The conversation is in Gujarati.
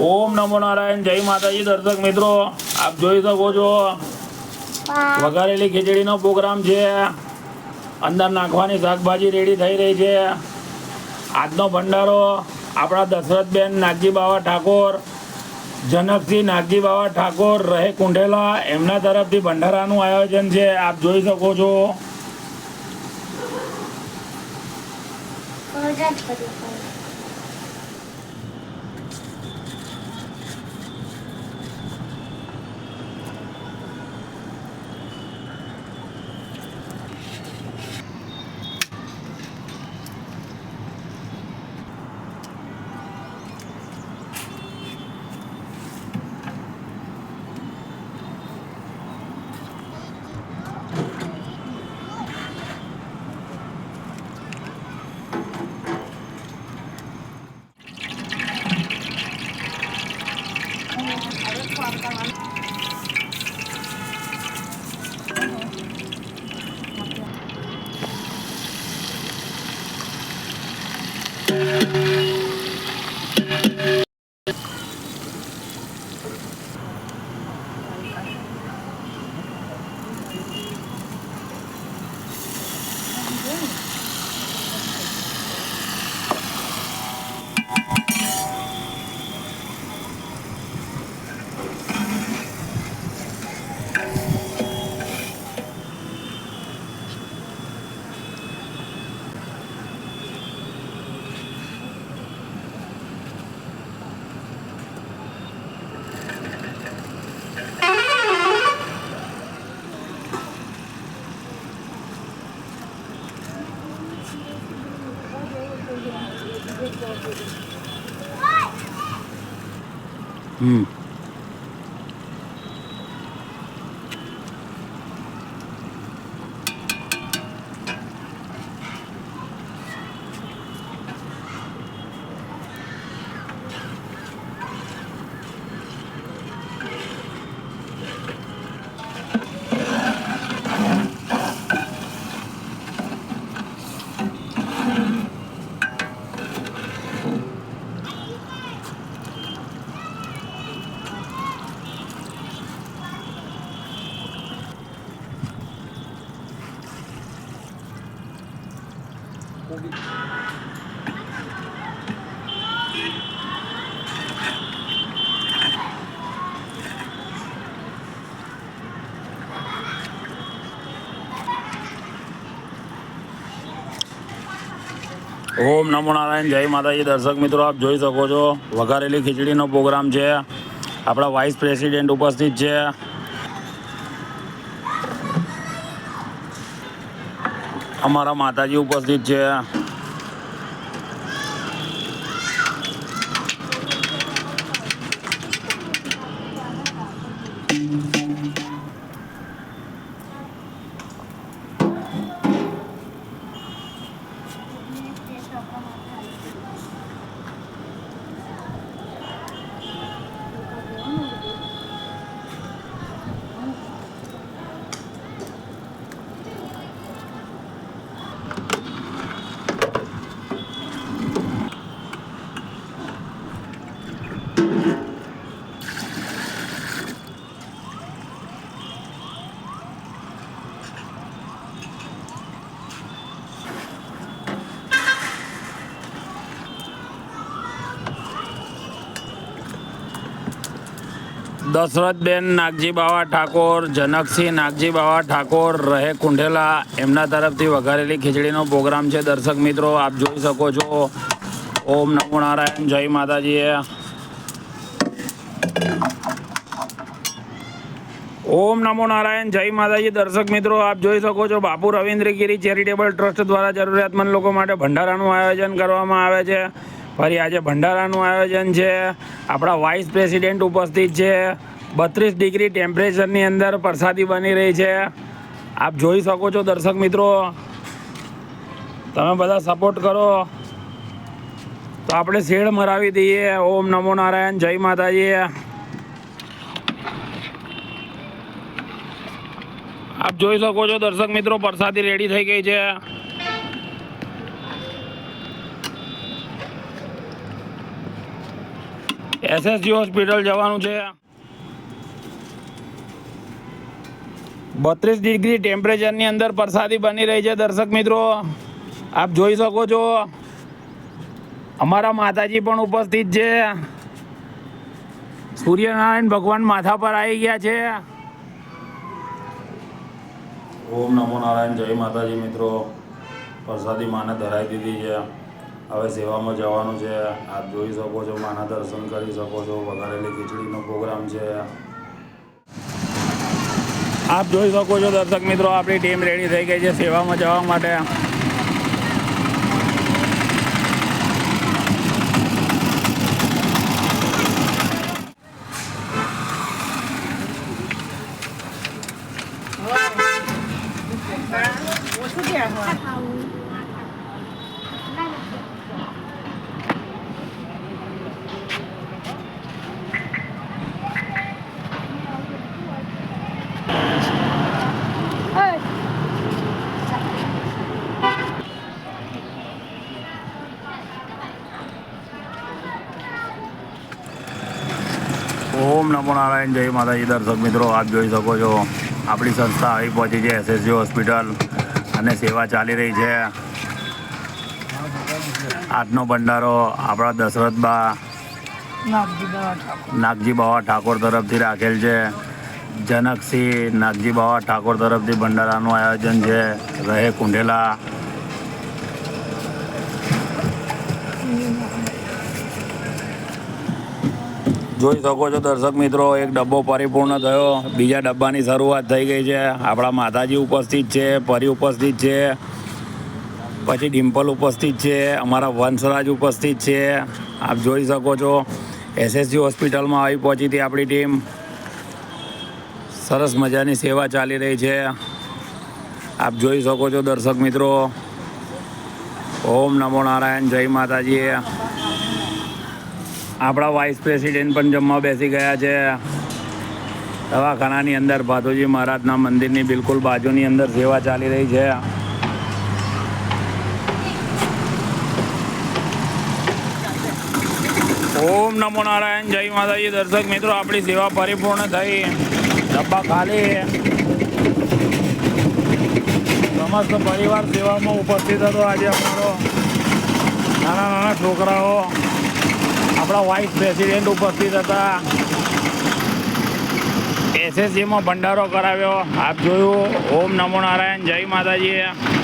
ઓમ નમો નારાયણ, જય માતાજી. દર્શક મિત્રો, આપ જોઈ શકો છો વઘારેલી ખીચડીનો પ્રોગ્રામ છે. અંદર નાખવાની શાકભાજી રેડી થઈ રહી છે. આજનો ભંડારો આપણા દશરથબેન નાગજી બાવા ઠાકોર, જનકસિંહ નાગજી બાવા ઠાકોર રહે કુંઢેલા, એમના તરફથી ભંડારાનું આયોજન છે. આપ જોઈ શકો છો. ઓમ નમો નારાયણ, જય માતાજી. દર્શક મિત્રો, આપ જોઈ શકો છો વઘારેલી ખીચડીનો પ્રોગ્રામ છે. આપણા વાઇસ પ્રેસિડેન્ટ ઉપસ્થિત છે. અમારા માતાજી ઉપસ્થિત છે. દશરથબેન નાગજી બાવા ઠાકોર, જનકસિંહ નાગજી બાવા ઠાકોર રહે કુંઢેલા, એમના તરફથી વઘારેલી ખીચડીનો પ્રોગ્રામ છે. દર્શક મિત્રો, આપ જોઈ શકો છો. ઓમ નમો નારાયણ, જય માતાજી. ઓમ નમો નારાયણ, જય માતાજી. દર્શક મિત્રો, આપ જોઈ શકો છો બાપુ રવિન્દ્રગીરી ચેરિટેબલ ટ્રસ્ટ દ્વારા જરૂરિયાતમંદ લોકો માટે ભંડારાનું આયોજન કરવામાં આવે છે. ફરી આજે ભંડારાનું આયોજન છે. આપણા વાઇસ પ્રેસિડેન્ટ ઉપસ્થિત છે. 32 ડિગ્રી ટેમ્પરેચરની અંદર પ્રસાદી બની રહી છે. આપ જોઈ શકો છો. દર્શક મિત્રો, તમે બધા સપોર્ટ કરો તો આપણે શેડ મરાવી દઈએ. ઓમ નમો નારાયણ, જય માતાજી. આપ જોઈ શકો છો દર્શક મિત્રો, પ્રસાદી રેડી થઈ ગઈ છે. એસએસજી હોસ્પિટલ જવાનું છે. 32 ડિગ્રી ટેમ્પરેચરની અંદર પ્રસાદી બની રહી છે. દર્શક મિત્રો આપ જોઈ શકો છો. અમારા માતાજી પણ ઉપસ્થિત છે. સૂર્યનારાયણ ભગવાન માથા પર આવી ગયા છે. ઓમ નમો નારાયણ. જય માતાજી મિત્રો. પ્રસાદી માને ધરાઈ દીધી છે. હવે સેવામાં જવાનું છે. આપ જોઈ શકો છો, માના દર્શન કરી શકો છો. વઘારેલી ખીચડીનો પ્રોગ્રામ છે. આપ જોઈ શકો છો દર્શક મિત્રો, આપણી ટીમ રેડી થઈ ગઈ છે સેવામાં જવા માટે. ઓમ નમો નારાયણ. જય માતાજી. દર્શક મિત્રો આપ જોઈ શકો છો, આપણી સંસ્થા આવી પહોંચી છે એસએસજી હોસ્પિટલ અને સેવા ચાલી રહી છે. આજનો ભંડારો આપણા દશરથબા નાગજી બાવા ઠાકોર તરફથી રાખેલ છે. જનકસિંહ નાગજી બાવા ઠાકોર તરફથી ભંડારાનું આયોજન છે. રહે કુંઢેલા. જોઈ શકો છો દર્શક મિત્રો, એક ડબ્બો પરિપૂર્ણ થયો. બીજા ડબ્બાની શરૂઆત થઈ ગઈ છે. આપણા માતાજી ઉપસ્થિત છે, પરી ઉપસ્થિત છે, પછી ડિમ્પલ ઉપસ્થિત છે, અમારા વંશરાજ ઉપસ્થિત છે. આપ જોઈ શકો છો એસએસજી હોસ્પિટલમાં આવી પહોંચી હતી આપણી ટીમ. સરસ મજાની સેવા ચાલી રહી છે. આપ જોઈ શકો છો દર્શક મિત્રો. ઓમ નમો નારાયણ. જય માતાજી. આપણા વાઇસ પ્રેસિડેન્ટ પણ જમવા બેસી ગયા છે. દવાખાનાની અંદર ભાદોજી મહારાજના મંદિરની બિલકુલ બાજુની અંદર સેવા ચાલી રહી છે. ઓમ નમો નારાયણ. જય માતાજી. દર્શક મિત્રો આપણી સેવા પરિપૂર્ણ થઈ. ડબ્બા ખાલી. સમસ્ત પરિવાર સેવામાં ઉપસ્થિત હતો. આજે અમારો નાના નાના છોકરાઓ, આપણા વાઇસ પ્રેસિડેન્ટ ઉપસ્થિત હતા. એસએસજીમાં ભંડારો કરાવ્યો. આપ જોયું. ઓમ નમો નારાયણ. જય માતાજી.